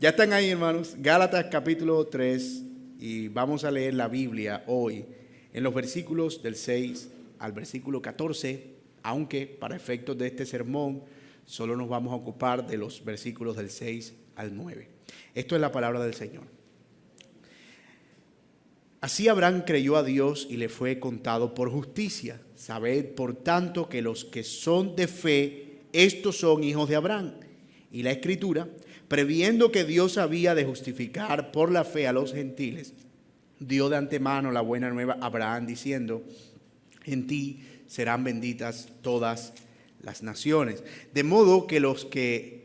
Ya están ahí, hermanos. Gálatas capítulo 3 y vamos a leer la Biblia hoy en los versículos del 6 al versículo 14, aunque para efectos de este sermón solo nos vamos a ocupar de los versículos del 6 al 9. Esto es la palabra del Señor. Así Abraham creyó a Dios y le fue contado por justicia. Sabed, por tanto, que los que son de fe, estos son hijos de Abraham. Y la Escritura, previendo que Dios había de justificar por la fe a los gentiles, dio de antemano la buena nueva a Abraham, diciendo: en ti serán benditas todas las naciones. De modo que los de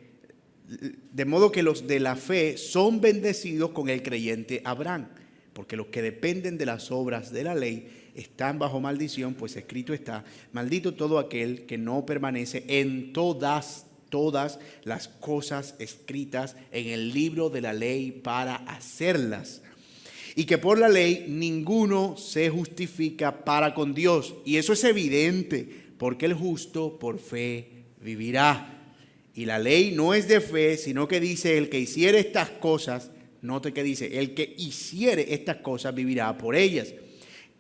la fe son bendecidos con el creyente Abraham. Porque los que dependen de las obras de la ley están bajo maldición, pues escrito está: maldito todo aquel que no permanece en todas las cosas escritas en el libro de la ley para hacerlas. Y que por la ley ninguno se justifica para con Dios. Y eso es evidente, porque el justo por fe vivirá. Y la ley no es de fe, sino que dice: el que hiciere estas cosas, note que dice, el que hiciere estas cosas vivirá por ellas.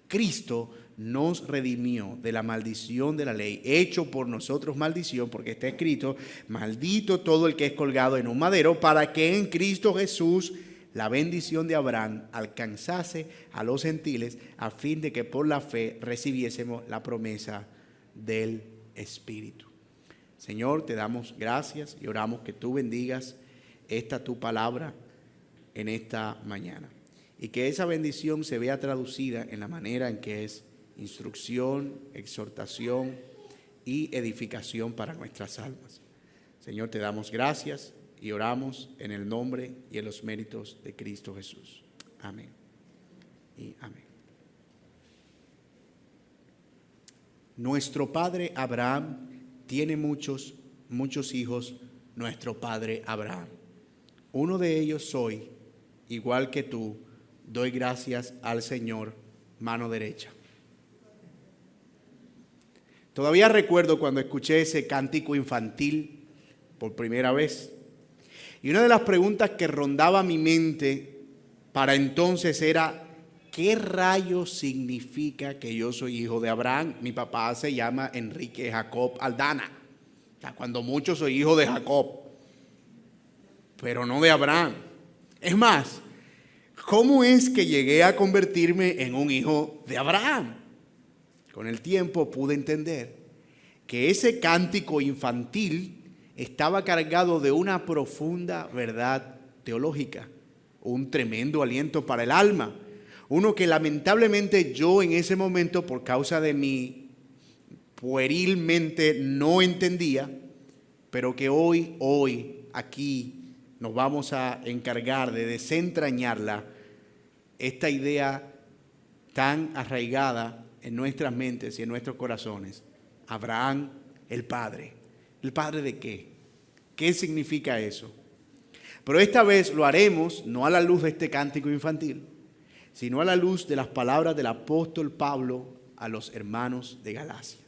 Cristo nos redimió de la maldición de la ley, hecho por nosotros maldición, porque está escrito: maldito todo el que es colgado en un madero, para que en Cristo Jesús la bendición de Abraham alcanzase a los gentiles, a fin de que por la fe recibiésemos la promesa del Espíritu. Señor, te damos gracias y oramos que tú bendigas esta tu palabra en esta mañana, y que esa bendición se vea traducida en la manera en que es instrucción, exhortación y edificación para nuestras almas. Señor, te damos gracias y oramos en el nombre y en los méritos de Cristo Jesús. Amén y amén. Nuestro padre Abraham tiene muchos hijos. Nuestro padre Abraham, uno de ellos soy. Igual que tú, doy gracias al Señor, mano derecha. Todavía recuerdo cuando escuché ese cántico infantil por primera vez. Y una de las preguntas que rondaba mi mente para entonces era: ¿qué rayos significa que yo soy hijo de Abraham? Mi papá se llama Enrique Jacob Aldana. O sea, cuando mucho soy hijo de Jacob, pero no de Abraham. Es más, ¿cómo es que llegué a convertirme en un hijo de Abraham? Con el tiempo pude entender que ese cántico infantil estaba cargado de una profunda verdad teológica, un tremendo aliento para el alma, uno que lamentablemente yo en ese momento, por causa de mi pueril mente, no entendía, pero que hoy aquí nos vamos a encargar de desentrañarla, esta idea tan arraigada en nuestras mentes y en nuestros corazones. Abraham, el padre. ¿El padre de qué? ¿Qué significa eso? Pero esta vez lo haremos no a la luz de este cántico infantil, sino a la luz de las palabras del apóstol Pablo a los hermanos de Galacia.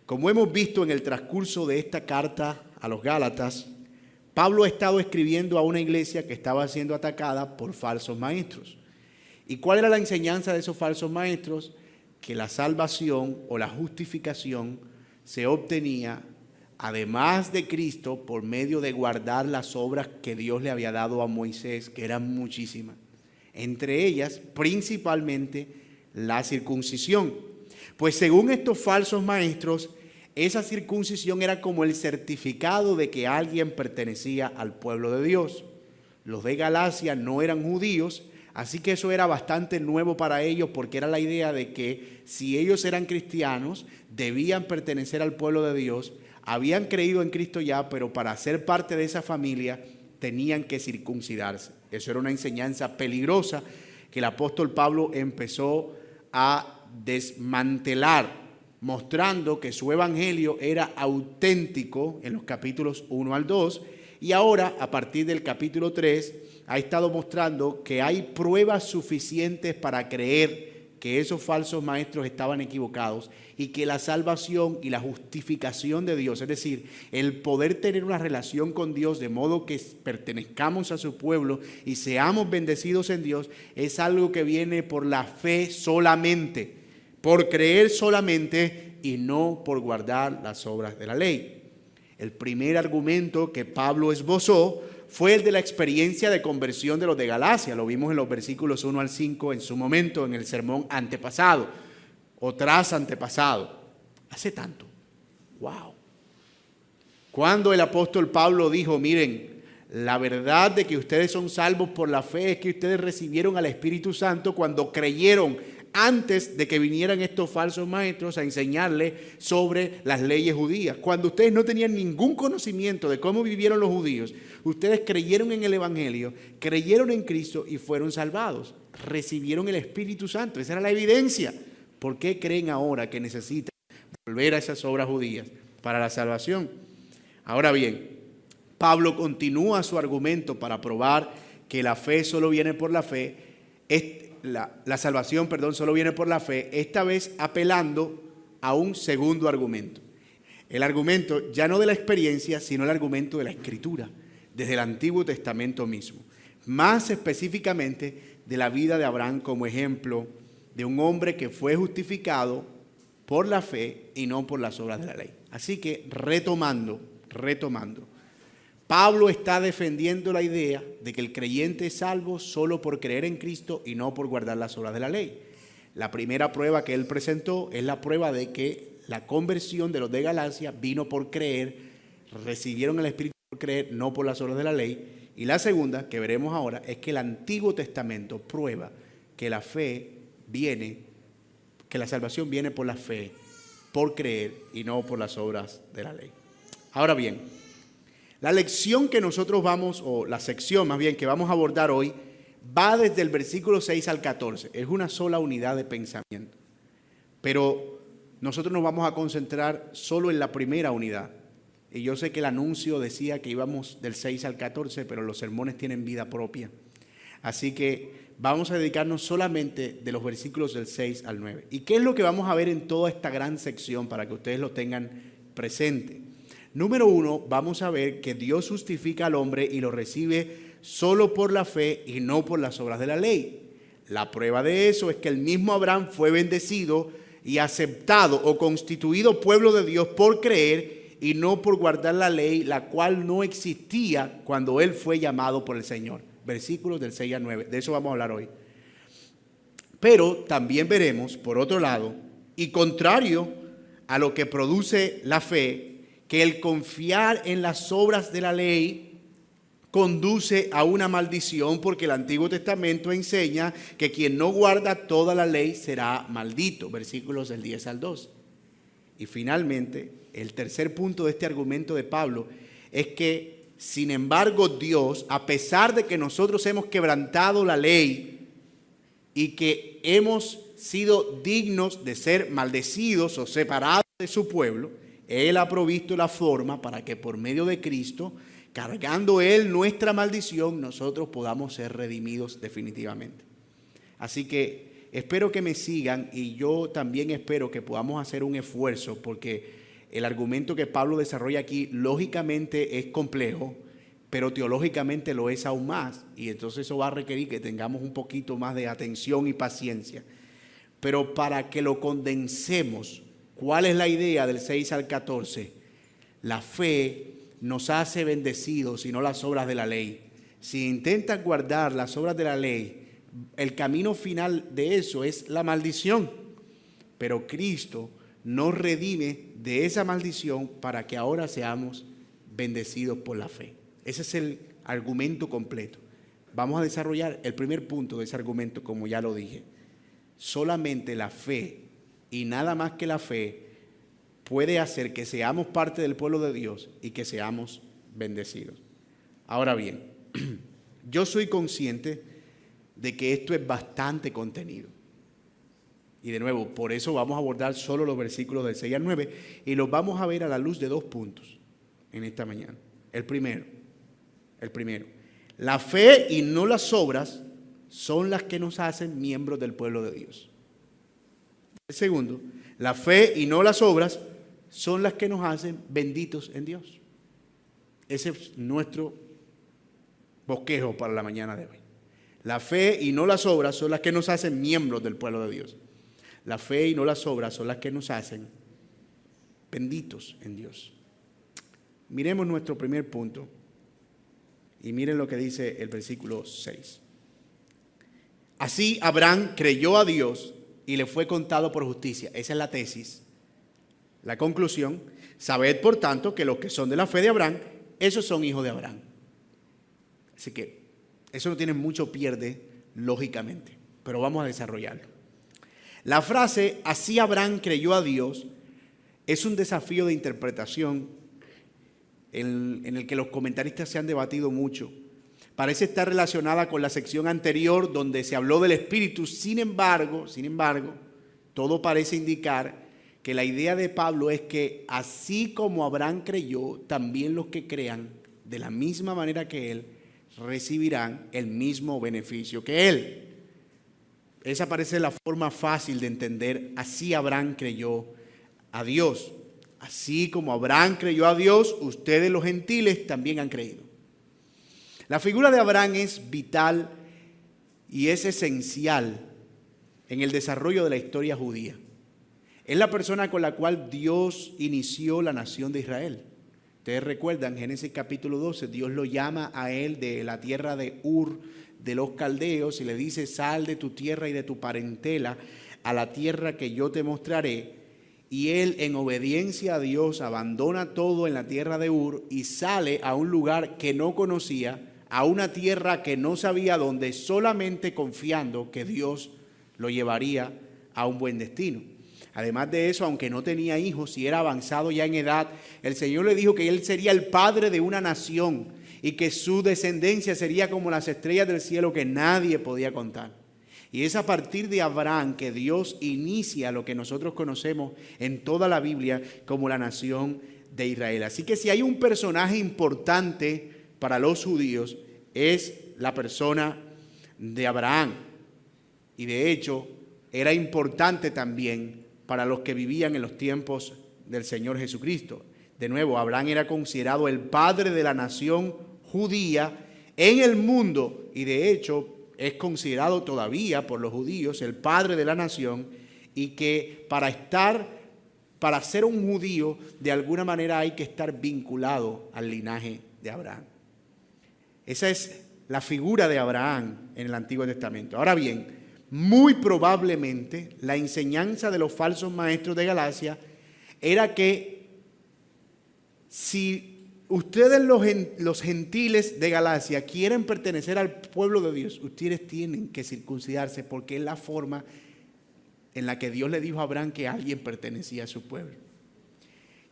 Como hemos visto en el transcurso de esta carta a los Gálatas, Pablo ha estado escribiendo a una iglesia que estaba siendo atacada por falsos maestros. ¿Y cuál era la enseñanza de esos falsos maestros? Que la salvación o la justificación se obtenía, además de Cristo, por medio de guardar las obras que Dios le había dado a Moisés, que eran muchísimas. Entre ellas, principalmente, la circuncisión. Pues según estos falsos maestros, esa circuncisión era como el certificado de que alguien pertenecía al pueblo de Dios. Los de Galacia no eran judíos, así que eso era bastante nuevo para ellos, porque era la idea de que si ellos eran cristianos, debían pertenecer al pueblo de Dios, habían creído en Cristo ya, pero para ser parte de esa familia tenían que circuncidarse. Eso era una enseñanza peligrosa que el apóstol Pablo empezó a desmantelar, mostrando que su evangelio era auténtico en los capítulos 1 al 2, y ahora a partir del capítulo 3 ha estado mostrando que hay pruebas suficientes para creer que esos falsos maestros estaban equivocados y que la salvación y la justificación de Dios, es decir, el poder tener una relación con Dios de modo que pertenezcamos a su pueblo y seamos bendecidos en Dios, es algo que viene por la fe solamente, por creer solamente y no por guardar las obras de la ley. El primer argumento que Pablo esbozó fue el de la experiencia de conversión de los de Galacia. Lo vimos en los versículos 1 al 5 en su momento, en el sermón antepasado o tras antepasado. Hace tanto. ¡Wow! Cuando el apóstol Pablo dijo, miren, la verdad de que ustedes son salvos por la fe es que ustedes recibieron al Espíritu Santo cuando creyeron antes de que vinieran estos falsos maestros a enseñarles sobre las leyes judías. Cuando ustedes no tenían ningún conocimiento de cómo vivieron los judíos, ustedes creyeron en el Evangelio, creyeron en Cristo y fueron salvados. Recibieron el Espíritu Santo. Esa era la evidencia. ¿Por qué creen ahora que necesitan volver a esas obras judías para la salvación? Ahora bien, Pablo continúa su argumento para probar que la fe solo viene por la fe. La salvación, solo viene por la fe, esta vez apelando a un segundo argumento. El argumento ya no de la experiencia, sino el argumento de la Escritura, desde el Antiguo Testamento mismo. Más específicamente de la vida de Abraham como ejemplo de un hombre que fue justificado por la fe y no por las obras de la ley. Así que retomando, Pablo está defendiendo la idea de que el creyente es salvo solo por creer en Cristo y no por guardar las obras de la ley. La primera prueba que él presentó es la prueba de que la conversión de los de Galacia vino por creer, recibieron el Espíritu por creer, no por las obras de la ley. Y la segunda, que veremos ahora, es que el Antiguo Testamento prueba que la fe viene, que la salvación viene por la fe, por creer y no por las obras de la ley. Ahora bien, la lección que nosotros vamos, o la sección más bien que vamos a abordar hoy, va desde el versículo 6 al 14. Es una sola unidad de pensamiento. Pero nosotros nos vamos a concentrar solo en la primera unidad. Y yo sé que el anuncio decía que íbamos del 6 al 14, pero los sermones tienen vida propia. Así que vamos a dedicarnos solamente de los versículos del 6 al 9. ¿Y qué es lo que vamos a ver en toda esta gran sección para que ustedes lo tengan presente? Número 1, vamos a ver que Dios justifica al hombre y lo recibe solo por la fe y no por las obras de la ley. La prueba de eso es que el mismo Abraham fue bendecido y aceptado o constituido pueblo de Dios por creer y no por guardar la ley, la cual no existía cuando él fue llamado por el Señor. Versículos del 6 al 9, de eso vamos a hablar hoy. Pero también veremos, por otro lado, y contrario a lo que produce la fe, que el confiar en las obras de la ley conduce a una maldición, porque el Antiguo Testamento enseña que quien no guarda toda la ley será maldito, versículos del 10 al 12. Y finalmente, el tercer punto de este argumento de Pablo es que, sin embargo, Dios, a pesar de que nosotros hemos quebrantado la ley y que hemos sido dignos de ser maldecidos o separados de su pueblo, Él ha provisto la forma para que por medio de Cristo, cargando Él nuestra maldición, nosotros podamos ser redimidos definitivamente. Así que espero que me sigan y yo también espero que podamos hacer un esfuerzo, porque el argumento que Pablo desarrolla aquí lógicamente es complejo, pero teológicamente lo es aún más, y entonces eso va a requerir que tengamos un poquito más de atención y paciencia. Pero para que lo condensemos, ¿cuál es la idea del 6 al 14? La fe nos hace bendecidos y no las obras de la ley. Si intentas guardar las obras de la ley, el camino final de eso es la maldición. Pero Cristo nos redime de esa maldición para que ahora seamos bendecidos por la fe. Ese es el argumento completo. Vamos a desarrollar el primer punto de ese argumento, como ya lo dije. Solamente la fe y nada más que la fe puede hacer que seamos parte del pueblo de Dios y que seamos bendecidos. Ahora bien, yo soy consciente de que esto es bastante contenido. Y de nuevo, por eso vamos a abordar solo los versículos del 6 al 9 y los vamos a ver a la luz de 2 puntos en esta mañana. El primero, la fe y no las obras son las que nos hacen miembros del pueblo de Dios. El segundo, la fe y no las obras son las que nos hacen benditos en Dios. Ese es nuestro bosquejo para la mañana de hoy. La fe y no las obras son las que nos hacen miembros del pueblo de Dios. La fe y no las obras son las que nos hacen benditos en Dios. Miremos nuestro primer punto y miren lo que dice el versículo 6. Así Abraham creyó a Dios y le fue contado por justicia. Esa es la tesis. La conclusión: sabed por tanto que los que son de la fe de Abraham, esos son hijos de Abraham. Así que eso no tiene mucho pierde lógicamente, pero vamos a desarrollarlo. La frase así Abraham creyó a Dios es un desafío de interpretación en el que los comentaristas se han debatido mucho. Parece estar relacionada con la sección anterior donde se habló del Espíritu. Sin embargo, todo parece indicar que la idea de Pablo es que así como Abraham creyó, también los que crean de la misma manera que él recibirán el mismo beneficio que él. Esa parece la forma fácil de entender. Así Abraham creyó a Dios. Así como Abraham creyó a Dios, ustedes los gentiles también han creído. La figura de Abraham es vital y es esencial en el desarrollo de la historia judía. Es la persona con la cual Dios inició la nación de Israel. Ustedes recuerdan, Génesis capítulo 12, Dios lo llama a él de la tierra de Ur, de los caldeos, y le dice: sal de tu tierra y de tu parentela a la tierra que yo te mostraré. Y él, en obediencia a Dios, abandona todo en la tierra de Ur y sale a un lugar que no conocía, a una tierra que no sabía dónde, solamente confiando que Dios lo llevaría a un buen destino. Además de eso, aunque no tenía hijos y era avanzado ya en edad, el Señor le dijo que él sería el padre de una nación y que su descendencia sería como las estrellas del cielo que nadie podía contar. Y es a partir de Abraham que Dios inicia lo que nosotros conocemos en toda la Biblia como la nación de Israel. Así que si hay un personaje importante para los judíos, es la persona de Abraham. Y de hecho, era importante también para los que vivían en los tiempos del Señor Jesucristo. De nuevo, Abraham era considerado el padre de la nación judía en el mundo y de hecho es considerado todavía por los judíos el padre de la nación, y que para ser un judío de alguna manera hay que estar vinculado al linaje de Abraham. Esa es la figura de Abraham en el Antiguo Testamento. Ahora bien, muy probablemente la enseñanza de los falsos maestros de Galacia era que si ustedes los gentiles de Galacia quieren pertenecer al pueblo de Dios, ustedes tienen que circuncidarse porque es la forma en la que Dios le dijo a Abraham que alguien pertenecía a su pueblo.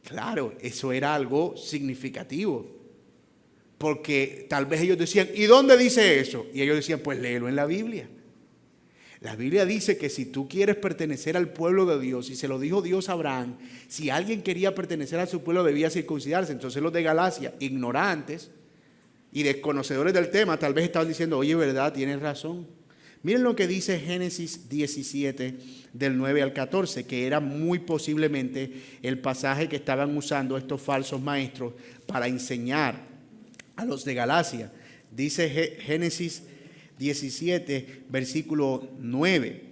Claro, eso era algo significativo, porque tal vez ellos decían: ¿y dónde dice eso? Y ellos decían: pues léelo en la Biblia. La Biblia dice que si tú quieres pertenecer al pueblo de Dios, y se lo dijo Dios a Abraham, si alguien quería pertenecer a su pueblo debía circuncidarse. Entonces los de Galacia, ignorantes y desconocedores del tema, tal vez estaban diciendo: oye, ¿verdad? Tienes razón. Miren lo que dice Génesis 17, del 9 al 14, que era muy posiblemente el pasaje que estaban usando estos falsos maestros para enseñar a los de Galacia. Dice Génesis 17, versículo 9.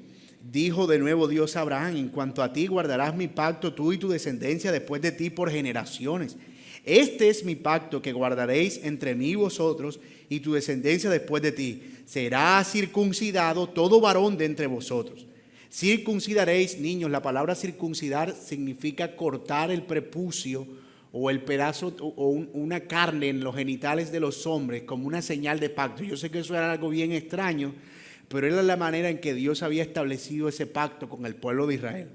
Dijo de nuevo Dios a Abraham: en cuanto a ti, guardarás mi pacto, tú y tu descendencia después de ti por generaciones. Este es mi pacto que guardaréis entre mí y vosotros y tu descendencia después de ti. Será circuncidado todo varón de entre vosotros. Circuncidaréis, niños. La palabra circuncidar significa cortar el prepucio o el pedazo o una carne en los genitales de los hombres como una señal de pacto. Yo sé que eso era algo bien extraño, pero era la manera en que Dios había establecido ese pacto con el pueblo de Israel.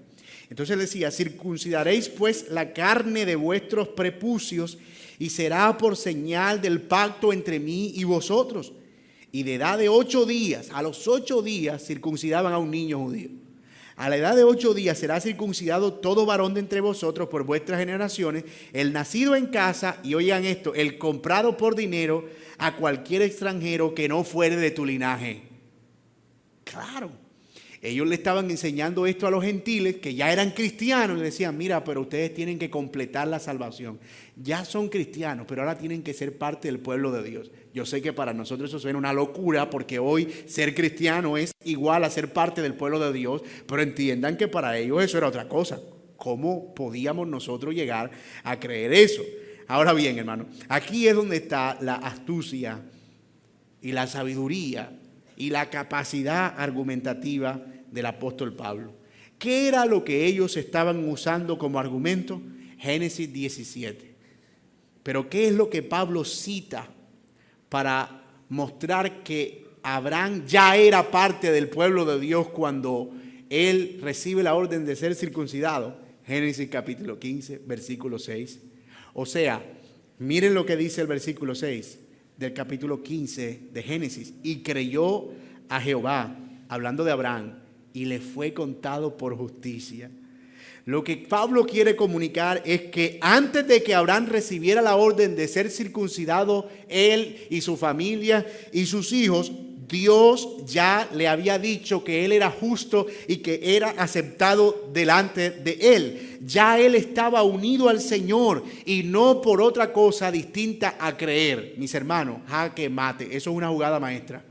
Entonces decía: circuncidaréis pues la carne de vuestros prepucios y será por señal del pacto entre mí y vosotros. Y de edad de 8 días, a los 8 días circuncidaban a un niño judío. A la edad de 8 días será circuncidado todo varón de entre vosotros por vuestras generaciones, el nacido en casa, y oigan esto, el comprado por dinero a cualquier extranjero que no fuere de tu linaje. Claro, Ellos le estaban enseñando esto a los gentiles que ya eran cristianos. Le decían, mira, pero ustedes tienen que completar la salvación. Ya son cristianos, pero ahora tienen que ser parte del pueblo de Dios. Yo sé que para nosotros eso suena una locura, porque hoy ser cristiano es igual a ser parte del pueblo de Dios, pero entiendan que para ellos eso era otra cosa. ¿Cómo podíamos nosotros llegar a creer eso? Ahora bien, hermano, aquí es donde está la astucia y la sabiduría y la capacidad argumentativa del apóstol Pablo. ¿Qué era lo que ellos estaban usando como argumento? Génesis 17. Pero ¿qué es lo que Pablo cita para mostrar que Abraham ya era parte del pueblo de Dios cuando él recibe la orden de ser circuncidado? Génesis capítulo 15, versículo 6. O sea, miren lo que dice el versículo 6 del capítulo 15 de Génesis. Y creyó a Jehová, hablando de Abraham, y le fue contado por justicia. Lo que Pablo quiere comunicar es que antes de que Abraham recibiera la orden de ser circuncidado, él y su familia y sus hijos, Dios ya le había dicho que él era justo y que era aceptado delante de él. Ya él estaba unido al Señor y no por otra cosa distinta a creer. Mis hermanos, jaque mate, eso es una jugada maestra.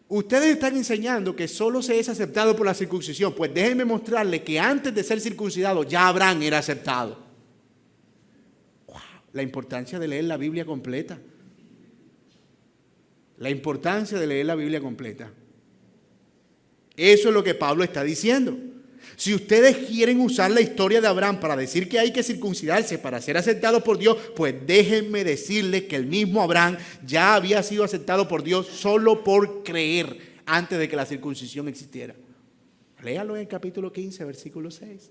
Ustedes están enseñando que solo se es aceptado por la circuncisión. Pues déjenme mostrarles que antes de ser circuncidado ya Abraham era aceptado. Wow, la importancia de leer la Biblia completa. La importancia de leer la Biblia completa. Eso es lo que Pablo está diciendo. Si ustedes quieren usar la historia de Abraham para decir que hay que circuncidarse para ser aceptado por Dios, pues déjenme decirles que el mismo Abraham ya había sido aceptado por Dios solo por creer antes de que la circuncisión existiera. Léalo en el capítulo 15, versículo 6.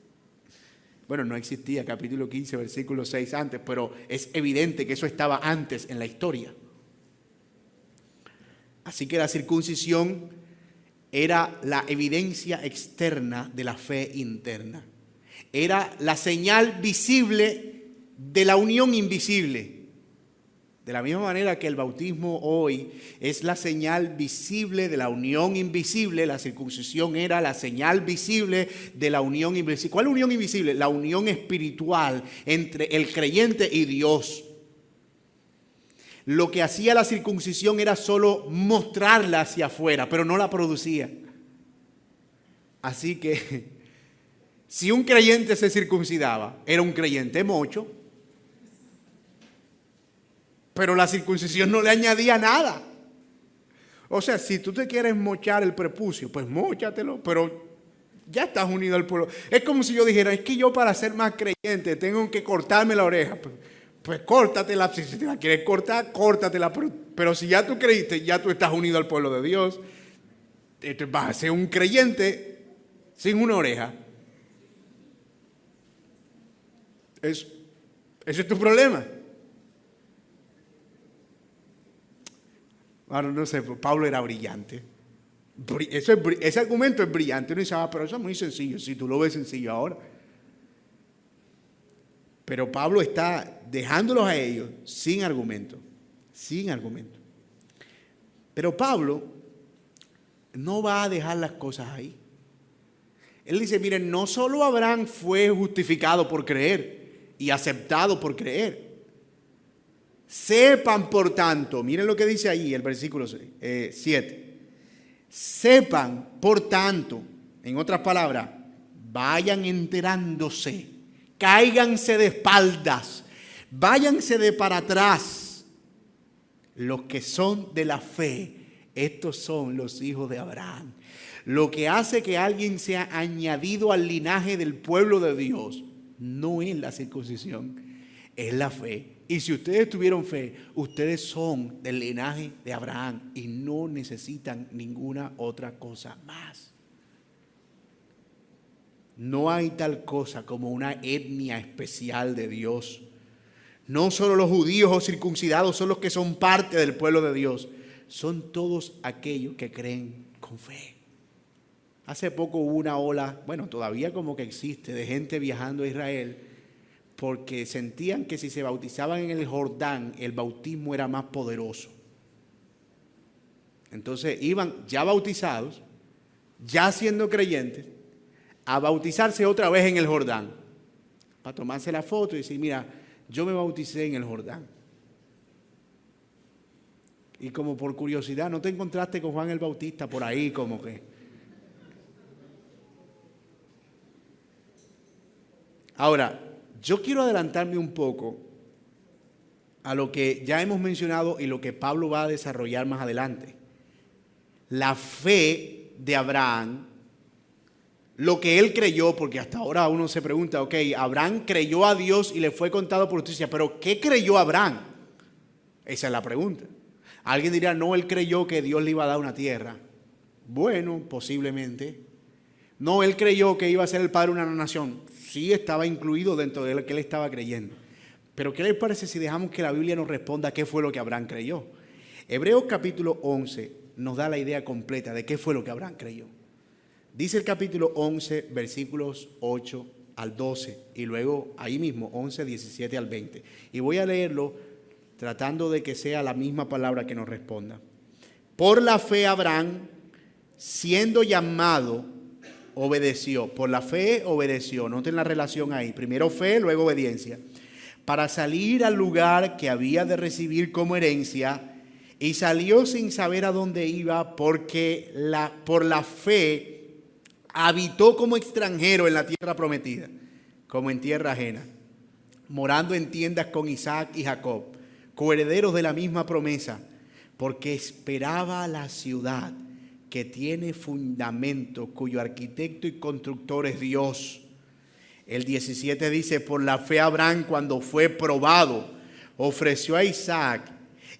Bueno, no existía capítulo 15, versículo 6 antes, pero es evidente que eso estaba antes en la historia. Así que la circuncisión era la evidencia externa de la fe interna. Era la señal visible de la unión invisible. De la misma manera que el bautismo hoy es la señal visible de la unión invisible, la circuncisión era la señal visible de la unión invisible. ¿Cuál unión invisible? La unión espiritual entre el creyente y Dios. Lo que hacía la circuncisión era solo mostrarla hacia afuera, pero no la producía. Así que, si un creyente se circuncidaba, era un creyente mocho, pero la circuncisión no le añadía nada. O sea, si tú te quieres mochar el prepucio, pues móchatelo, pero ya estás unido al pueblo. Es como si yo dijera, es que yo para ser más creyente tengo que cortarme la oreja. Pues córtatela, si te la quieres cortar, córtatela, pero si ya tú creíste, ya tú estás unido al pueblo de Dios, entonces vas a ser un creyente sin una oreja. Ese es tu problema. Ahora no sé, Pablo era brillante. Ese argumento es brillante. Uno dice, pero eso es muy sencillo, si tú lo ves sencillo ahora. Pero Pablo está dejándolos a ellos sin argumento, sin argumento. Pero Pablo no va a dejar las cosas ahí. Él dice, miren, no solo Abraham fue justificado por creer y aceptado por creer. Sepan, por tanto, miren lo que dice ahí el versículo 7. Sepan, por tanto, en otras palabras, vayan enterándose. Cáiganse de espaldas, váyanse de para atrás. Los que son de la fe, estos son los hijos de Abraham. Lo que hace que alguien sea añadido al linaje del pueblo de Dios no es la circuncisión, es la fe. Y si ustedes tuvieron fe, ustedes son del linaje de Abraham y no necesitan ninguna otra cosa más. No hay tal cosa como una etnia especial de Dios. No solo los judíos o circuncidados son los que son parte del pueblo de Dios. Son todos aquellos que creen con fe. Hace poco hubo una ola, bueno, todavía como que existe, de gente viajando a Israel porque sentían que si se bautizaban en el Jordán, el bautismo era más poderoso. Entonces iban ya bautizados, ya siendo creyentes, a bautizarse otra vez en el Jordán, para tomarse la foto y decir, mira, yo me bauticé en el Jordán. Y como por curiosidad, ¿no te encontraste con Juan el Bautista por ahí como que? Ahora, yo quiero adelantarme un poco a lo que ya hemos mencionado y lo que Pablo va a desarrollar más adelante. La fe de Abraham, lo que él creyó, porque hasta ahora uno se pregunta, ok, Abraham creyó a Dios y le fue contado por justicia, pero ¿qué creyó Abraham? Esa es la pregunta. Alguien dirá, no, él creyó que Dios le iba a dar una tierra. Bueno, posiblemente. No, él creyó que iba a ser el padre de una nación. Sí, estaba incluido dentro de lo que él estaba creyendo. Pero ¿qué les parece si dejamos que la Biblia nos responda qué fue lo que Abraham creyó? Hebreos capítulo 11 nos da la idea completa de qué fue lo que Abraham creyó. Dice el capítulo 11, versículos 8 al 12, y luego ahí mismo 11, 17 al 20. Y voy a leerlo tratando de que sea la misma palabra que nos responda. Por la fe Abraham, siendo llamado, obedeció. Por la fe obedeció. Noten la relación ahí. Primero fe, luego obediencia. Para salir al lugar que había de recibir como herencia, y salió sin saber a dónde iba, porque por la fe habitó como extranjero en la tierra prometida, como en tierra ajena, morando en tiendas con Isaac y Jacob, coherederos de la misma promesa, porque esperaba la ciudad que tiene fundamento, cuyo arquitecto y constructor es Dios. El 17 dice, por la fe Abraham, cuando fue probado, ofreció a Isaac,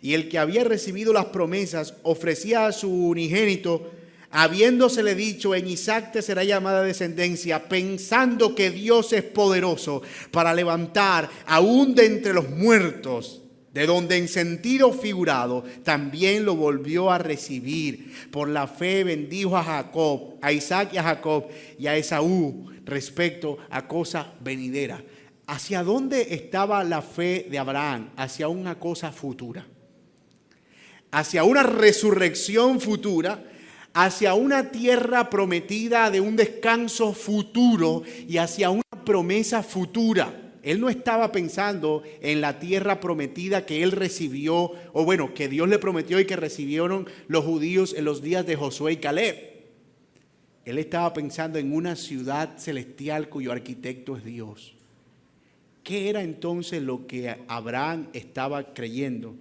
y el que había recibido las promesas ofrecía a su unigénito, habiéndosele dicho, en Isaac te será llamada descendencia, pensando que Dios es poderoso para levantar aún de entre los muertos, de donde en sentido figurado también lo volvió a recibir. Por la fe bendijo a Jacob, a Isaac y a Jacob y a Esaú respecto a cosa venidera. ¿Hacia dónde estaba la fe de Abraham? Hacia una cosa futura, hacia una resurrección futura, hacia una tierra prometida de un descanso futuro y hacia una promesa futura. Él no estaba pensando en la tierra prometida que él recibió, o bueno, que Dios le prometió y que recibieron los judíos en los días de Josué y Caleb. Él estaba pensando en una ciudad celestial cuyo arquitecto es Dios. ¿Qué era entonces lo que Abraham estaba creyendo?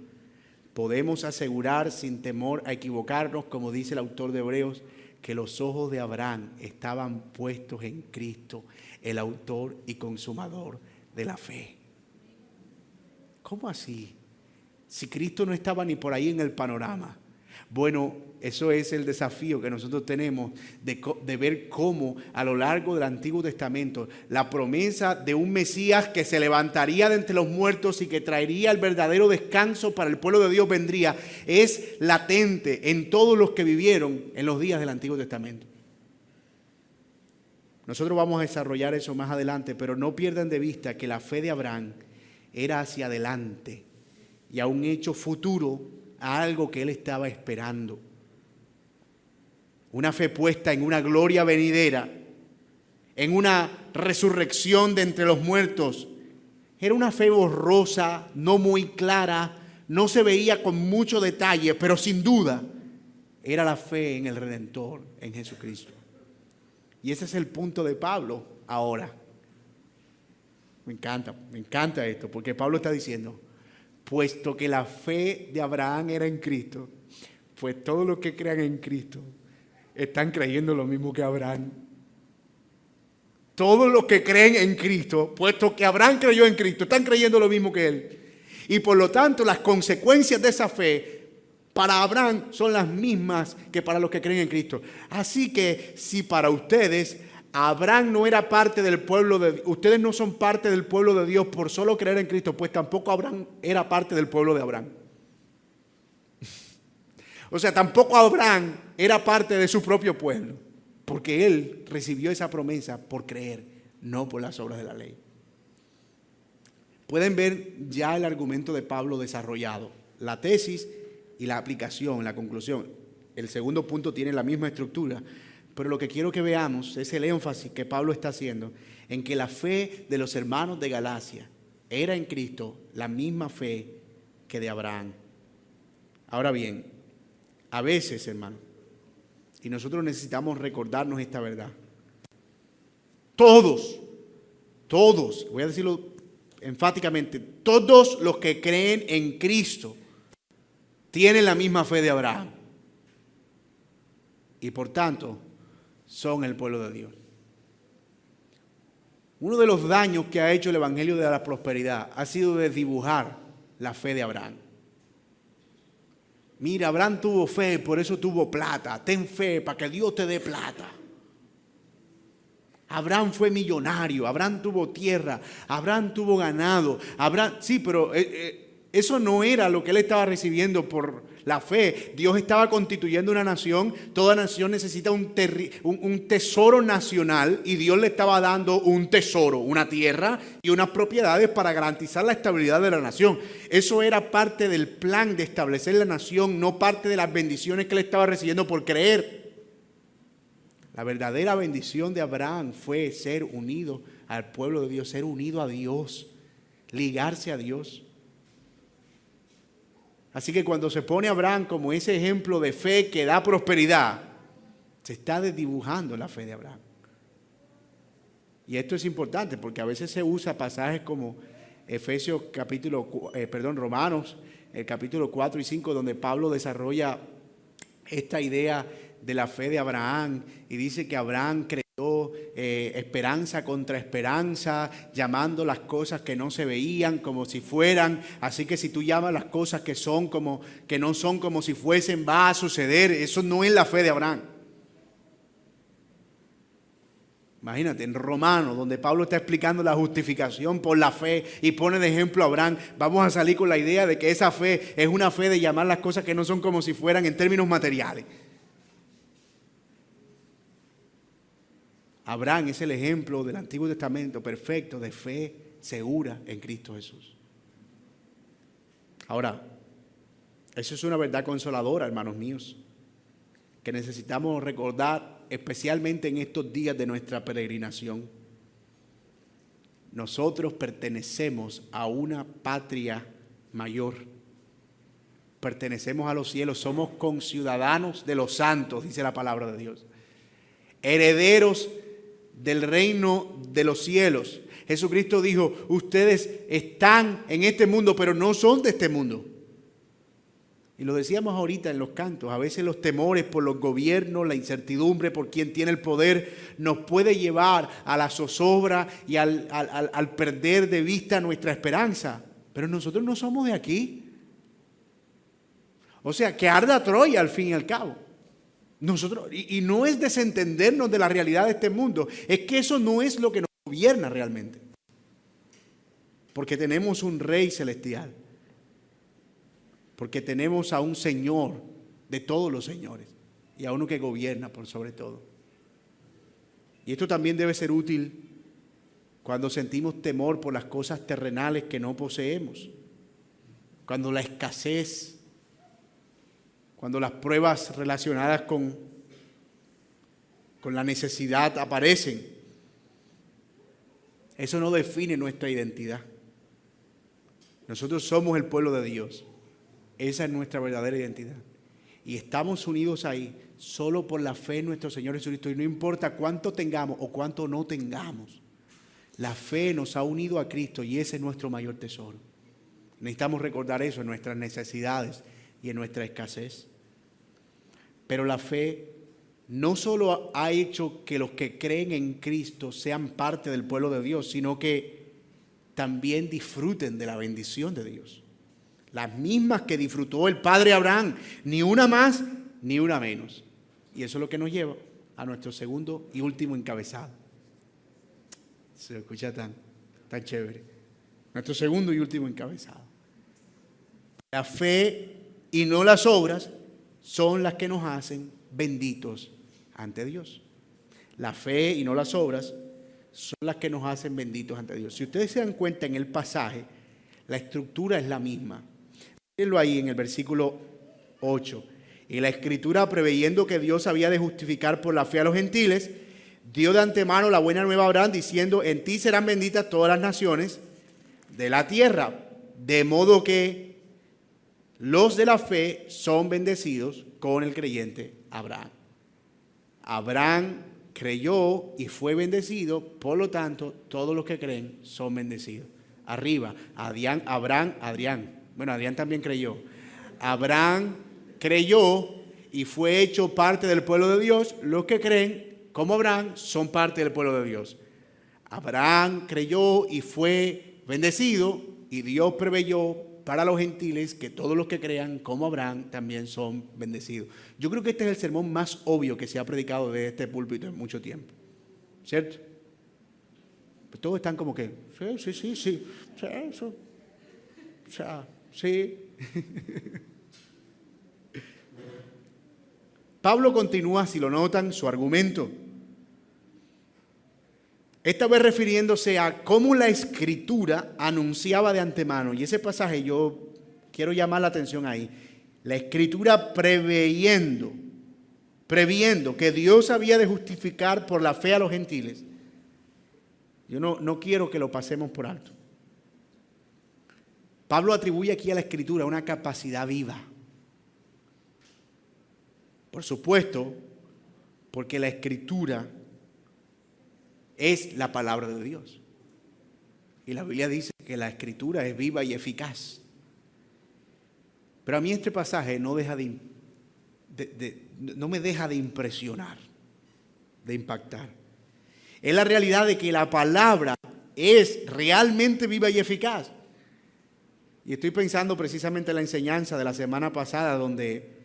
Podemos asegurar sin temor a equivocarnos, como dice el autor de Hebreos, que los ojos de Abraham estaban puestos en Cristo, el autor y consumador de la fe. ¿Cómo así? Si Cristo no estaba ni por ahí en el panorama. Bueno, eso es el desafío que nosotros tenemos de ver cómo a lo largo del Antiguo Testamento la promesa de un Mesías que se levantaría de entre los muertos y que traería el verdadero descanso para el pueblo de Dios vendría, es latente en todos los que vivieron en los días del Antiguo Testamento. Nosotros vamos a desarrollar eso más adelante, pero no pierdan de vista que la fe de Abraham era hacia adelante y a un hecho futuro, a algo que él estaba esperando. Una fe puesta en una gloria venidera, en una resurrección de entre los muertos. Era una fe borrosa, no muy clara, no se veía con mucho detalle, pero sin duda era la fe en el Redentor, en Jesucristo. Y ese es el punto de Pablo ahora. Me encanta esto, porque Pablo está diciendo, puesto que la fe de Abraham era en Cristo, pues todos los que crean en Cristo están creyendo lo mismo que Abraham. Todos los que creen en Cristo, puesto que Abraham creyó en Cristo, están creyendo lo mismo que él. Y por lo tanto, las consecuencias de esa fe para Abraham son las mismas que para los que creen en Cristo. Así que si para ustedes Abraham no era parte del pueblo de Dios, ustedes no son parte del pueblo de Dios por solo creer en Cristo, pues tampoco Abraham era parte del pueblo de Abraham. O sea, tampoco Abraham era parte de su propio pueblo, porque él recibió esa promesa por creer, no por las obras de la ley. Pueden ver ya el argumento de Pablo desarrollado, la tesis y la aplicación, la conclusión. el segundo punto tiene la misma estructura, pero lo que quiero que veamos es el énfasis que Pablo está haciendo en que la fe de los hermanos de Galacia era en Cristo la misma fe que de Abraham. Ahora bien, a veces, hermano, y nosotros necesitamos recordarnos esta verdad, todos, voy a decirlo enfáticamente, todos los que creen en Cristo tienen la misma fe de Abraham y por tanto son el pueblo de Dios. Uno de los daños que ha hecho el Evangelio de la Prosperidad ha sido desdibujar la fe de Abraham. Mira, Abraham tuvo fe, por eso tuvo plata. Ten fe para que Dios te dé plata. Abraham fue millonario, Abraham tuvo tierra, Abraham tuvo ganado. Sí, pero eso no era lo que él estaba recibiendo por la fe. Dios estaba constituyendo una nación. Toda nación necesita un tesoro nacional y Dios le estaba dando un tesoro, una tierra y unas propiedades para garantizar la estabilidad de la nación. Eso era parte del plan de establecer la nación, no parte de las bendiciones que él estaba recibiendo por creer. La verdadera bendición de Abraham fue ser unido al pueblo de Dios, ser unido a Dios, ligarse a Dios. Así que cuando se pone a Abraham como ese ejemplo de fe que da prosperidad, se está desdibujando la fe de Abraham. Y esto es importante porque a veces se usa pasajes como Romanos, el capítulo 4 y 5, donde Pablo desarrolla esta idea de la fe de Abraham y dice que Abraham creó esperanza contra esperanza, llamando las cosas que no se veían como si fueran. Así que si tú llamas las cosas que no son como si fuesen, va a suceder. Eso no es la fe de Abraham. Imagínate, en Romanos, donde Pablo está explicando la justificación por la fe y pone de ejemplo a Abraham, vamos a salir con la idea de que esa fe es una fe de llamar las cosas que no son como si fueran en términos materiales. Abraham es el ejemplo del Antiguo Testamento perfecto de fe segura en Cristo Jesús. Ahora, eso es una verdad consoladora, hermanos míos, que necesitamos recordar especialmente en estos días de nuestra peregrinación. Nosotros pertenecemos a una patria mayor. Pertenecemos a los cielos, somos conciudadanos de los santos, dice la palabra de Dios. Herederos del reino de los cielos. Jesucristo dijo, ustedes están en este mundo, pero no son de este mundo. Y lo decíamos ahorita en los cantos, a veces los temores por los gobiernos, la incertidumbre por quien tiene el poder, nos puede llevar a la zozobra y al perder de vista nuestra esperanza. Pero nosotros no somos de aquí. O sea, que arda Troya al fin y al cabo. Nosotros, y no es desentendernos de la realidad de este mundo, es que eso no es lo que nos gobierna realmente. Porque tenemos un Rey celestial. Porque tenemos a un Señor de todos los señores y a uno que gobierna por sobre todo. Y esto también debe ser útil cuando sentimos temor por las cosas terrenales que no poseemos, cuando la escasez, cuando las pruebas relacionadas con la necesidad aparecen. Eso no define nuestra identidad. Nosotros somos el pueblo de Dios. Esa es nuestra verdadera identidad. Y estamos unidos ahí solo por la fe en nuestro Señor Jesucristo. Y no importa cuánto tengamos o cuánto no tengamos. La fe nos ha unido a Cristo y ese es nuestro mayor tesoro. Necesitamos recordar eso en nuestras necesidades y en nuestra escasez. Pero la fe no solo ha hecho que los que creen en Cristo sean parte del pueblo de Dios, sino que también disfruten de la bendición de Dios. Las mismas que disfrutó el padre Abraham, ni una más ni una menos. Y eso es lo que nos lleva a nuestro segundo y último encabezado. Se escucha tan chévere. Nuestro segundo y último encabezado. La fe y no las obras son las que nos hacen benditos ante Dios. La fe y no las obras son las que nos hacen benditos ante Dios. Si ustedes se dan cuenta en el pasaje, la estructura es la misma. Mírenlo ahí en el versículo 8. Y la Escritura, preveyendo que Dios había de justificar por la fe a los gentiles, dio de antemano la buena nueva a Abraham, diciendo: en ti serán benditas todas las naciones de la tierra. De modo que los de la fe son bendecidos con el creyente Abraham. Abraham creyó y fue bendecido, por lo tanto, todos los que creen son bendecidos. Arriba, Adrián. Bueno, Adrián también creyó. Abraham creyó y fue hecho parte del pueblo de Dios. Los que creen, como Abraham, son parte del pueblo de Dios. Abraham creyó y fue bendecido, y Dios preveyó para los gentiles que todos los que crean, como Abraham, también son bendecidos. Yo creo que este es el sermón más obvio que se ha predicado desde este púlpito en mucho tiempo. ¿Cierto? Pues todos están como que, sí, eso. O sea, sí. Pablo continúa, si lo notan, su argumento. Esta vez refiriéndose a cómo la Escritura anunciaba de antemano. Y ese pasaje yo quiero llamar la atención ahí. La Escritura previendo que Dios había de justificar por la fe a los gentiles. Yo no quiero que lo pasemos por alto. Pablo atribuye aquí a la Escritura una capacidad viva. Por supuesto, porque la Escritura es la palabra de Dios. Y la Biblia dice que la Escritura es viva y eficaz. Pero a mí este pasaje no me deja de impresionar, de impactar. Es la realidad de que la palabra es realmente viva y eficaz. Y estoy pensando precisamente en la enseñanza de la semana pasada, donde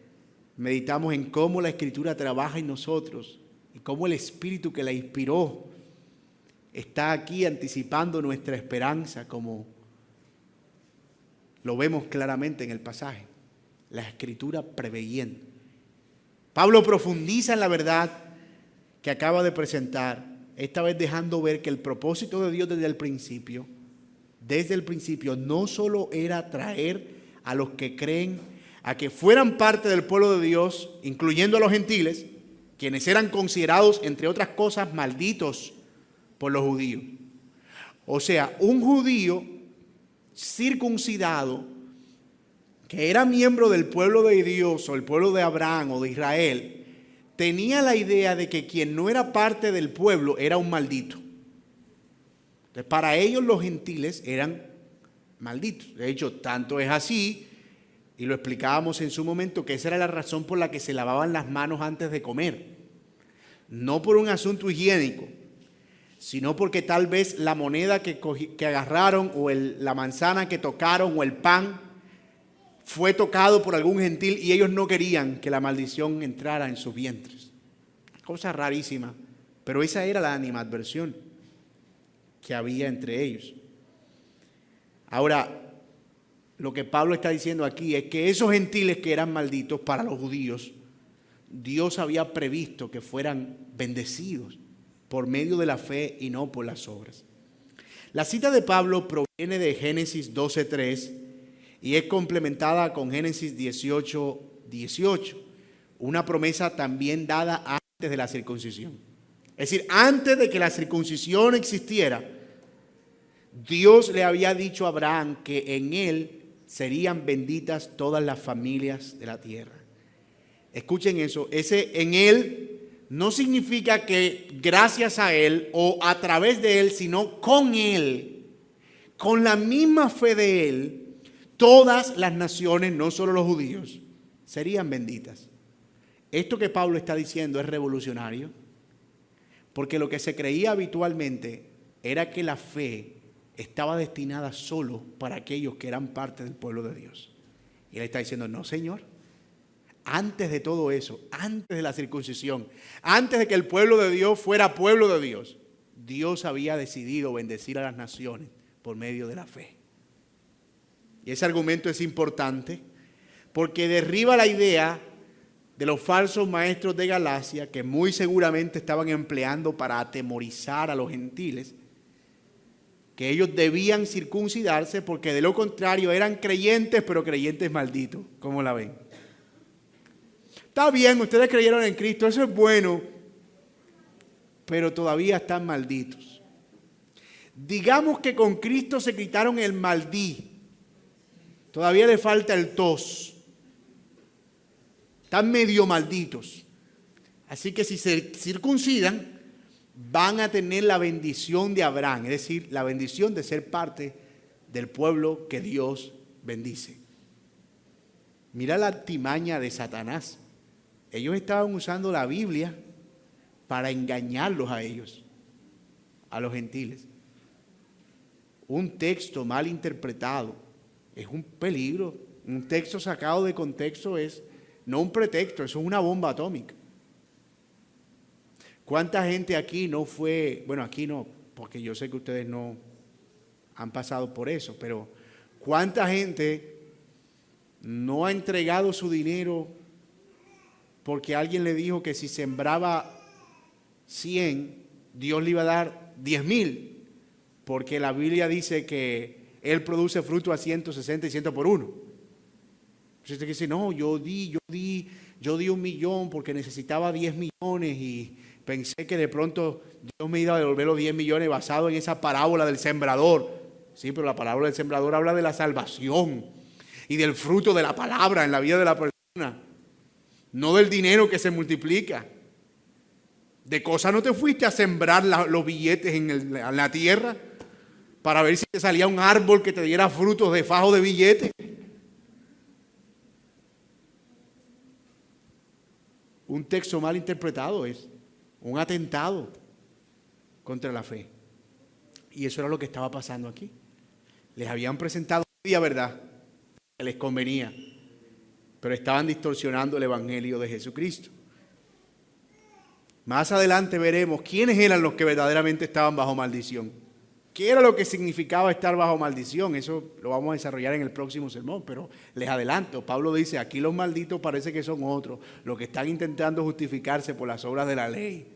meditamos en cómo la Escritura trabaja en nosotros y cómo el Espíritu que la inspiró está aquí anticipando nuestra esperanza, como lo vemos claramente en el pasaje. La Escritura preveyendo. Pablo profundiza en la verdad que acaba de presentar, esta vez dejando ver que el propósito de Dios desde el principio no solo era traer a los que creen a que fueran parte del pueblo de Dios, incluyendo a los gentiles, quienes eran considerados, entre otras cosas, malditos por los judíos. O sea, un judío circuncidado que era miembro del pueblo de Dios o el pueblo de Abraham o de Israel, tenía la idea de que quien no era parte del pueblo era un maldito. Entonces, para ellos los gentiles eran malditos. De hecho, tanto es así, y lo explicábamos en su momento, que esa era la razón por la que se lavaban las manos antes de comer. No por un asunto higiénico, sino porque tal vez la moneda que agarraron o la manzana que tocaron o el pan fue tocado por algún gentil y ellos no querían que la maldición entrara en sus vientres. Cosa rarísima, pero esa era la animadversión que había entre ellos. Ahora, lo que Pablo está diciendo aquí es que esos gentiles que eran malditos para los judíos, Dios había previsto que fueran bendecidos por medio de la fe y no por las obras. La cita de Pablo proviene de Génesis 12:3 y es complementada con Génesis 18:18, una promesa también dada antes de la circuncisión. Es decir, antes de que la circuncisión existiera, Dios le había dicho a Abraham que en él serían benditas todas las familias de la tierra. Escuchen eso, ese en él no significa que gracias a él o a través de él, sino con él, con la misma fe de él, todas las naciones, no solo los judíos, serían benditas. Esto que Pablo está diciendo es revolucionario, porque lo que se creía habitualmente era que la fe estaba destinada solo para aquellos que eran parte del pueblo de Dios. Y él está diciendo, no, Señor, antes de todo eso, antes de la circuncisión, antes de que el pueblo de Dios fuera pueblo de Dios, Dios había decidido bendecir a las naciones por medio de la fe. Y ese argumento es importante porque derriba la idea de los falsos maestros de Galacia que muy seguramente estaban empleando para atemorizar a los gentiles, que ellos debían circuncidarse porque de lo contrario eran creyentes, pero creyentes malditos. ¿Cómo la ven? Está bien, ustedes creyeron en Cristo, eso es bueno, pero todavía están malditos. Digamos que con Cristo se quitaron el maldí. Todavía le falta el tos. Están medio malditos. Así que si se circuncidan, van a tener la bendición de Abraham, es decir, la bendición de ser parte del pueblo que Dios bendice. Mira la artimaña de Satanás. Ellos estaban usando la Biblia para engañarlos a ellos, a los gentiles. Un texto mal interpretado es un peligro. Un texto sacado de contexto es no un pretexto, eso es una bomba atómica. ¿Cuánta gente aquí no fue, bueno, aquí no, porque yo sé que ustedes no han pasado por eso, pero cuánta gente no ha entregado su dinero porque alguien le dijo que si sembraba 100, Dios le iba a dar 10,000, porque la Biblia dice que Él produce fruto a 160 y 100 por uno? Entonces usted dice, no, yo di 1,000,000 porque necesitaba 10 millones y pensé que de pronto Dios me iba a devolver los 10 millones basado en esa parábola del sembrador. Sí, pero la parábola del sembrador habla de la salvación y del fruto de la palabra en la vida de la persona, no del dinero que se multiplica. De cosas no te fuiste a sembrar los billetes en la tierra para ver si te salía un árbol que te diera frutos de fajo de billetes. Un texto mal interpretado es un atentado contra la fe. Y eso era lo que estaba pasando aquí. Les habían presentado media verdad que les convenía, pero estaban distorsionando el evangelio de Jesucristo. Más adelante veremos quiénes eran los que verdaderamente estaban bajo maldición. ¿Qué era lo que significaba estar bajo maldición? Eso lo vamos a desarrollar en el próximo sermón, pero les adelanto. Pablo dice, aquí los malditos parece que son otros, los que están intentando justificarse por las obras de la ley.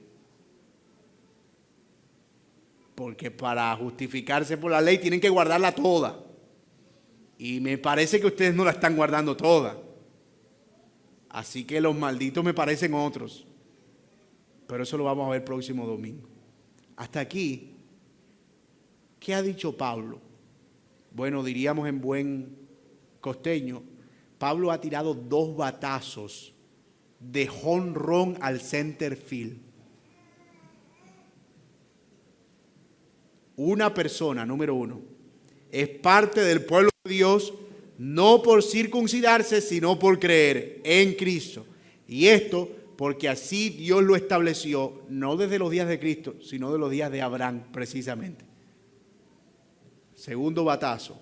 Porque para justificarse por la ley tienen que guardarla toda. Y me parece que ustedes no la están guardando toda. Así que los malditos me parecen otros. Pero eso lo vamos a ver el próximo domingo. Hasta aquí, ¿qué ha dicho Pablo? Bueno, diríamos en buen costeño, Pablo ha tirado 2 batazos de jonrón al center field. Una persona, número 1, es parte del pueblo de Dios no por circuncidarse, sino por creer en Cristo. Y esto porque así Dios lo estableció, no desde los días de Cristo, sino de los días de Abraham, precisamente. Segundo batazo.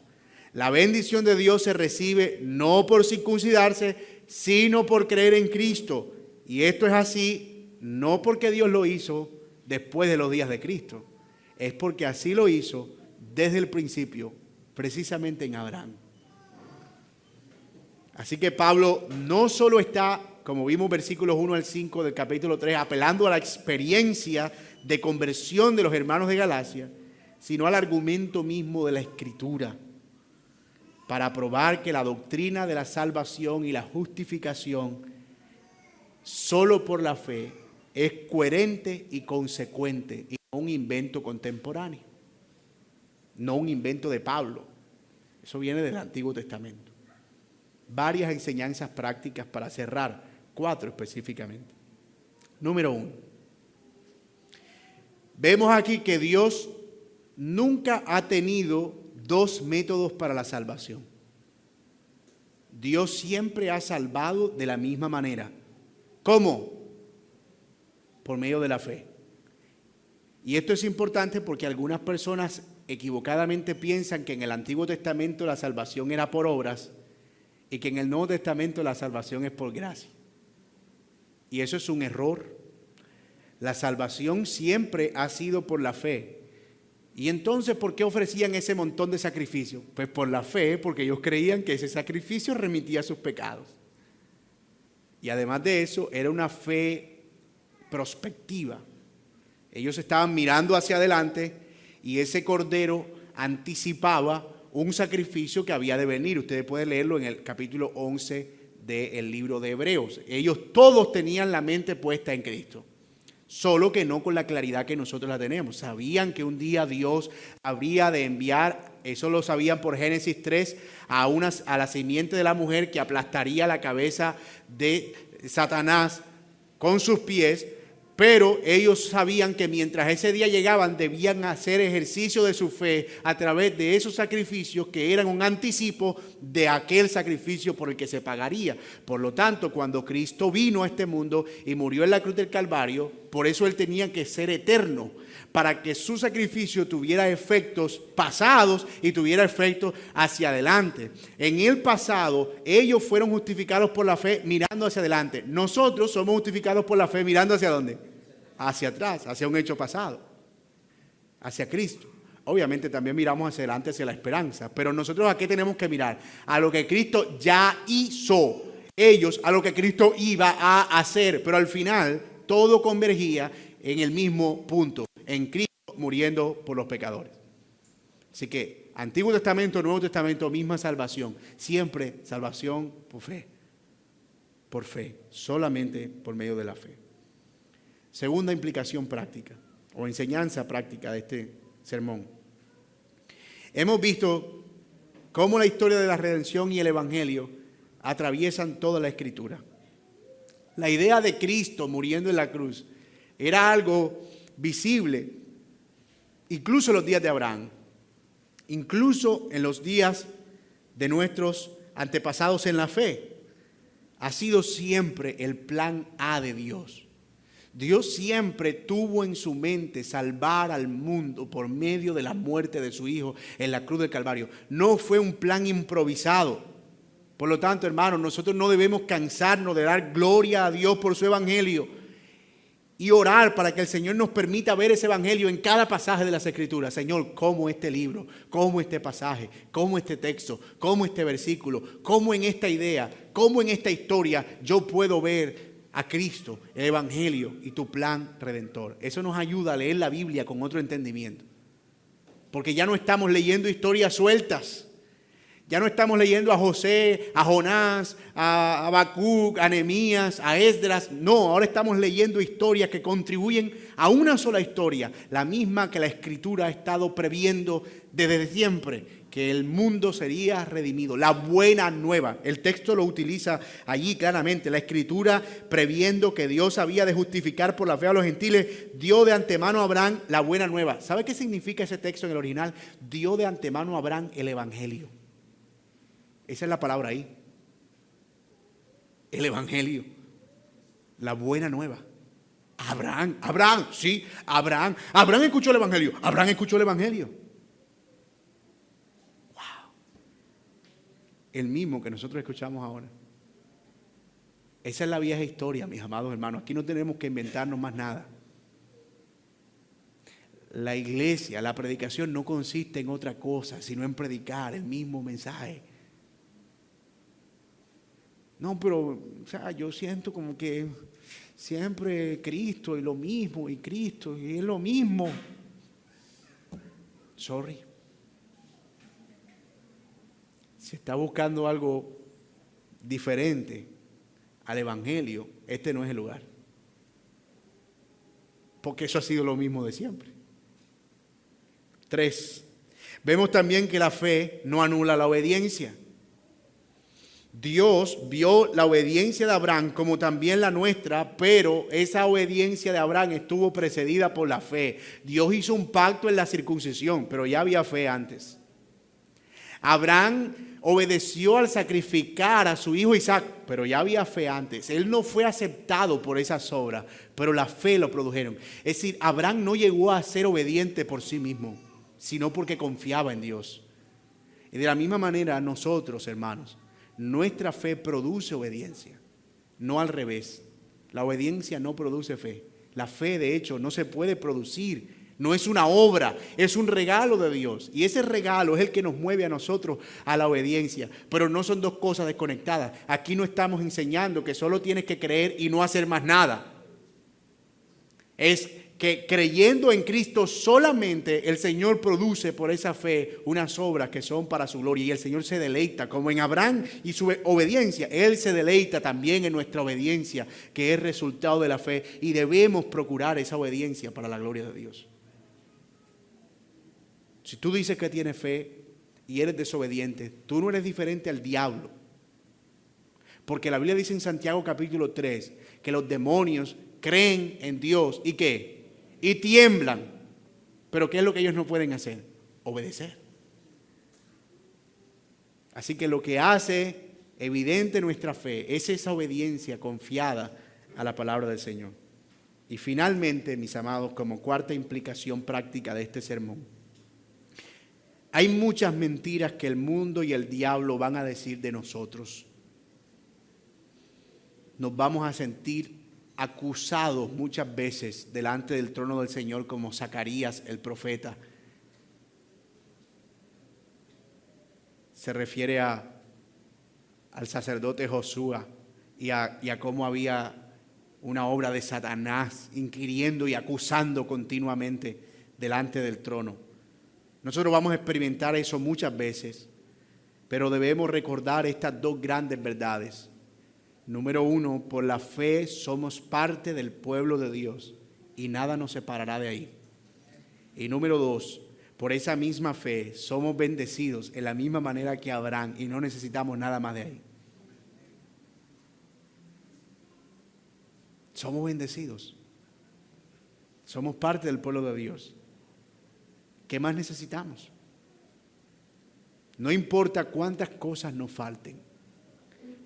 La bendición de Dios se recibe no por circuncidarse, sino por creer en Cristo. Y esto es así, no porque Dios lo hizo después de los días de Cristo, es porque así lo hizo desde el principio, precisamente en Abraham. Así que Pablo no solo está, como vimos versículos 1 al 5 del capítulo 3, apelando a la experiencia de conversión de los hermanos de Galacia, sino al argumento mismo de la Escritura, para probar que la doctrina de la salvación y la justificación solo por la fe es coherente y consecuente, y no un invento contemporáneo, no un invento de Pablo. Eso viene del Antiguo Testamento. Varias enseñanzas prácticas para cerrar, 4 específicamente. Número 1. Vemos aquí que Dios nunca ha tenido 2 métodos para la salvación. Dios siempre ha salvado de la misma manera. ¿Cómo? Por medio de la fe. Y esto es importante porque algunas personas equivocadamente piensan que en el Antiguo Testamento la salvación era por obras y que en el Nuevo Testamento la salvación es por gracia. Y eso es un error. La salvación siempre ha sido por la fe. Y entonces, ¿por qué ofrecían ese montón de sacrificios? Pues por la fe, porque ellos creían que ese sacrificio remitía sus pecados. Y además de eso, era una fe prospectiva. Ellos estaban mirando hacia adelante y ese cordero anticipaba un sacrificio que había de venir. Ustedes pueden leerlo en el capítulo 11 del libro de Hebreos. Ellos todos tenían la mente puesta en Cristo, solo que no con la claridad que nosotros la tenemos. Sabían que un día Dios habría de enviar, eso lo sabían por Génesis 3, a la simiente de la mujer que aplastaría la cabeza de Satanás con sus pies. Pero ellos sabían que mientras ese día llegaban debían hacer ejercicio de su fe a través de esos sacrificios que eran un anticipo de aquel sacrificio por el que se pagaría. Por lo tanto, cuando Cristo vino a este mundo y murió en la cruz del Calvario, por eso Él tenía que ser eterno, para que su sacrificio tuviera efectos pasados y tuviera efectos hacia adelante. En el pasado, ellos fueron justificados por la fe mirando hacia adelante. Nosotros somos justificados por la fe mirando hacia dónde? Hacia atrás, hacia un hecho pasado, hacia Cristo. Obviamente también miramos hacia adelante, hacia la esperanza. Pero nosotros ¿a qué tenemos que mirar? A lo que Cristo ya hizo. Ellos a lo que Cristo iba a hacer. Pero al final todo convergía en el mismo punto, en Cristo muriendo por los pecadores. Así que Antiguo Testamento, Nuevo Testamento, misma salvación. Siempre salvación por fe, solamente por medio de la fe. Segunda implicación práctica o enseñanza práctica de este sermón. Hemos visto cómo la historia de la redención y el evangelio atraviesan toda la Escritura. La idea de Cristo muriendo en la cruz era algo visible, incluso en los días de Abraham, incluso en los días de nuestros antepasados en la fe. Ha sido siempre el plan A de Dios. Dios siempre tuvo en su mente salvar al mundo por medio de la muerte de su Hijo en la cruz del Calvario. No fue un plan improvisado. Por lo tanto, hermanos, nosotros no debemos cansarnos de dar gloria a Dios por su evangelio y orar para que el Señor nos permita ver ese evangelio en cada pasaje de las Escrituras. Señor, cómo este libro, cómo este pasaje, cómo este texto, cómo este versículo, cómo en esta idea, cómo en esta historia yo puedo ver a Cristo, el evangelio y tu plan redentor. Eso nos ayuda a leer la Biblia con otro entendimiento. Porque ya no estamos leyendo historias sueltas. Ya no estamos leyendo a José, a Jonás, a Habacuc, a Nehemías, a Esdras. No, ahora estamos leyendo historias que contribuyen a una sola historia, la misma que la Escritura ha estado previendo desde siempre, que el mundo sería redimido. La buena nueva. El texto lo utiliza allí claramente. La Escritura, previendo que Dios había de justificar por la fe a los gentiles, dio de antemano a Abraham la buena nueva. ¿Sabe qué significa ese texto en el original? Dio de antemano a Abraham el evangelio. Esa es la palabra ahí. El evangelio. La buena nueva. Abraham escuchó el evangelio. Abraham escuchó el evangelio. Wow. El mismo que nosotros escuchamos ahora. Esa es la vieja historia, mis amados hermanos. Aquí no tenemos que inventarnos más nada. La iglesia, la predicación no consiste en otra cosa, sino en predicar el mismo mensaje. No, pero yo siento como que siempre Cristo y lo mismo, y Cristo y es lo mismo. Sorry. Si está buscando algo diferente al evangelio, este no es el lugar. Porque eso ha sido lo mismo de siempre. 3. Vemos también que la fe no anula la obediencia. Dios vio la obediencia de Abraham como también la nuestra, pero esa obediencia de Abraham estuvo precedida por la fe. Dios hizo un pacto en la circuncisión, pero ya había fe antes. Abraham obedeció al sacrificar a su hijo Isaac, pero ya había fe antes. Él no fue aceptado por esas obras, pero la fe lo produjeron. Es decir, Abraham no llegó a ser obediente por sí mismo, sino porque confiaba en Dios. Y de la misma manera nosotros, hermanos, nuestra fe produce obediencia, no al revés. La obediencia no produce fe. La fe, de hecho, no se puede producir. No es una obra, es un regalo de Dios. Y ese regalo es el que nos mueve a nosotros a la obediencia. Pero no son dos cosas desconectadas. Aquí no estamos enseñando que solo tienes que creer y no hacer más nada. Es que creyendo en Cristo solamente el Señor produce por esa fe unas obras que son para su gloria. Y el Señor se deleita, como en Abraham y su obediencia. Él se deleita también en nuestra obediencia, que es resultado de la fe. Y debemos procurar esa obediencia para la gloria de Dios. Si tú dices que tienes fe y eres desobediente, tú no eres diferente al diablo. Porque la Biblia dice en Santiago capítulo 3 que los demonios creen en Dios. ¿Y qué? Y tiemblan. Pero ¿qué es lo que ellos no pueden hacer? Obedecer. Así que lo que hace evidente nuestra fe es esa obediencia confiada a la palabra del Señor. Y finalmente, mis amados, como cuarta implicación práctica de este sermón, hay muchas mentiras que el mundo y el diablo van a decir de nosotros. Nos vamos a sentir acusados muchas veces delante del trono del Señor, como Zacarías el profeta. Se refiere al sacerdote Josué y a cómo había una obra de Satanás inquiriendo y acusando continuamente delante del trono. Nosotros vamos a experimentar eso muchas veces, pero debemos recordar estas dos grandes verdades. Número uno, por la fe somos parte del pueblo de Dios y nada nos separará de ahí. Y número dos, por esa misma fe somos bendecidos en la misma manera que Abraham y no necesitamos nada más de ahí. Somos bendecidos. Somos parte del pueblo de Dios. ¿Qué más necesitamos? No importa cuántas cosas nos falten,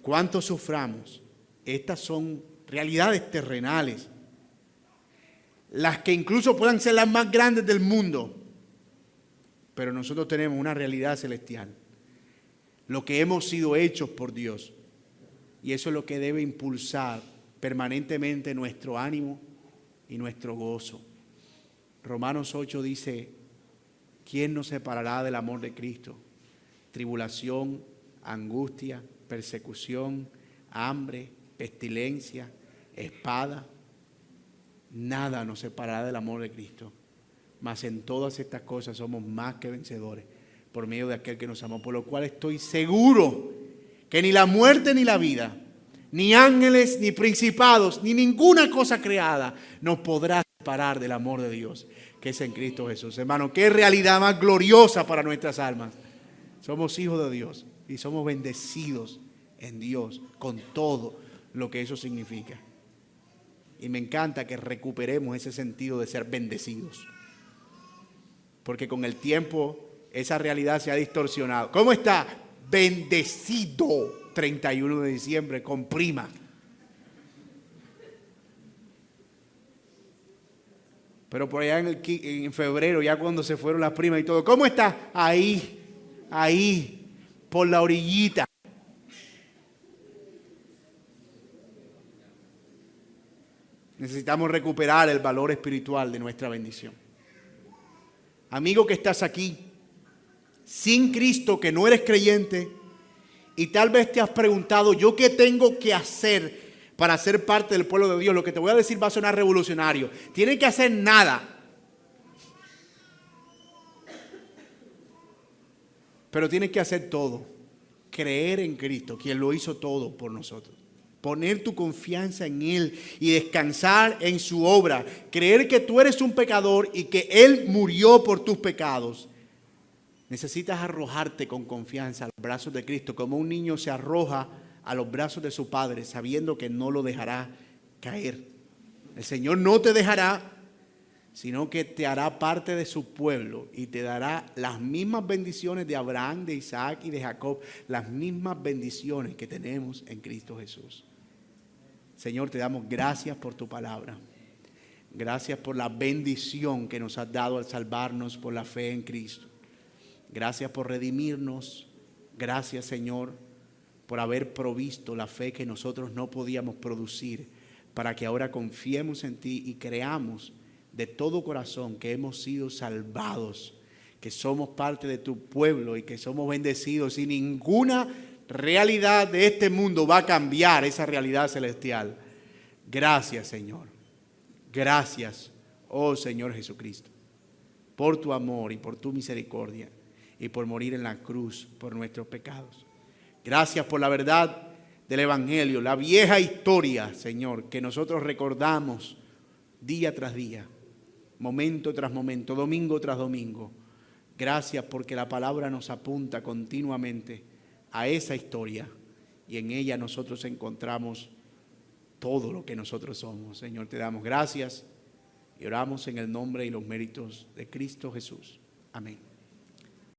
cuánto suframos, estas son realidades terrenales, las que incluso puedan ser las más grandes del mundo, pero nosotros tenemos una realidad celestial, lo que hemos sido hechos por Dios, y eso es lo que debe impulsar permanentemente nuestro ánimo y nuestro gozo. Romanos 8 dice: ¿quién nos separará del amor de Cristo? Tribulación, angustia, persecución, hambre, pestilencia, espada. Nada nos separará del amor de Cristo. Mas en todas estas cosas somos más que vencedores por medio de aquel que nos amó. Por lo cual estoy seguro que ni la muerte ni la vida, ni ángeles, ni principados, ni ninguna cosa creada nos podrá separar del amor de Dios, que es en Cristo Jesús. Hermano, qué realidad más gloriosa para nuestras almas. Somos hijos de Dios y somos bendecidos en Dios con todo lo que eso significa. Y me encanta que recuperemos ese sentido de ser bendecidos, porque con el tiempo esa realidad se ha distorsionado. ¿Cómo está? Bendecido 31 de diciembre con prima. Pero por allá en febrero, ya cuando se fueron las primas y todo, ¿cómo está? Ahí, por la orillita. Necesitamos recuperar el valor espiritual de nuestra bendición. Amigo que estás aquí, sin Cristo, que no eres creyente, y tal vez te has preguntado, ¿yo qué tengo que hacer para ser parte del pueblo de Dios? Lo que te voy a decir va a sonar revolucionario. Tienes que hacer nada. Pero tienes que hacer todo. Creer en Cristo, quien lo hizo todo por nosotros. Poner tu confianza en Él y descansar en su obra. Creer que tú eres un pecador y que Él murió por tus pecados. Necesitas arrojarte con confianza a los brazos de Cristo, como un niño se arroja a los brazos de su padre, sabiendo que no lo dejará caer. El Señor no te dejará, sino que te hará parte de su pueblo y te dará las mismas bendiciones de Abraham, de Isaac y de Jacob, las mismas bendiciones que tenemos en Cristo Jesús. Señor, te damos gracias por tu palabra. Gracias por la bendición que nos has dado al salvarnos por la fe en Cristo. Gracias por redimirnos. Gracias, Señor, por haber provisto la fe que nosotros no podíamos producir, para que ahora confiemos en ti y creamos de todo corazón que hemos sido salvados, que somos parte de tu pueblo y que somos bendecidos, y ninguna realidad de este mundo va a cambiar esa realidad celestial. Gracias, Señor. Gracias, Oh Señor Jesucristo, por tu amor y por tu misericordia y por morir en la cruz por nuestros pecados. Gracias por la verdad del Evangelio, la vieja historia, Señor, que nosotros recordamos día tras día, momento tras momento, domingo tras domingo. Gracias porque la palabra nos apunta continuamente a esa historia y en ella nosotros encontramos todo lo que nosotros somos. Señor, te damos gracias y oramos en el nombre y los méritos de Cristo Jesús. Amén.